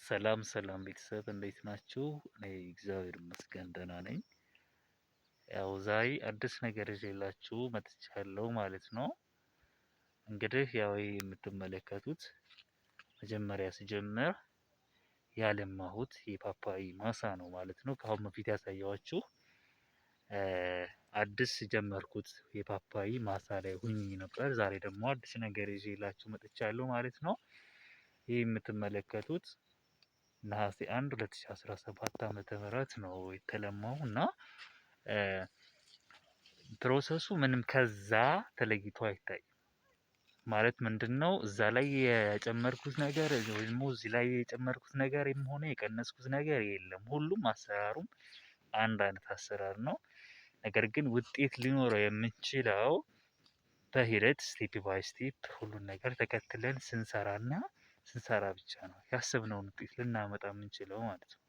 ሰላም ሰላም ቤተሰብ እንዴት ናችሁ? እኔ እግዚአብሔር ይመስገን ደህና ነኝ። ያው ዛሬ አዲስ ነገር ይዤላችሁ መጥቻለሁ ማለት ነው። እንግዲህ ያው ይሄ የምትመለከቱት መጀመሪያ ስጀምር ያለማሁት የፓፓይ ማሳ ነው ማለት ነው። ከአሁን በፊት ያሳየኋችሁ አዲስ ጀመርኩት የፓፓይ ማሳ ላይ ሁኜ ነበር። ዛሬ ደግሞ አዲስ ነገር ይዤላችሁ መጥቻለሁ ማለት ነው። ይህ የምትመለከቱት ነሐሴ 1 2017 ዓመተ ምህረት ነው የተለማው እና ፕሮሰሱ ምንም ከዛ ተለይቶ አይታይም። ማለት ምንድነው እዛ ላይ የጨመርኩት ነገር ወይም እዚህ ላይ የጨመርኩት ነገር ሆነ የቀነስኩት ነገር የለም። ሁሉም አሰራሩም አንድ አይነት አሰራር ነው። ነገር ግን ውጤት ሊኖረው የምንችለው በሂደት ስቴፕ ባይ ስቴፕ ሁሉን ነገር ተከትለን ስንሰራ ብቻ ነው ያሰብነውን ውጤት ልናመጣ የምንችለው ማለት ነው።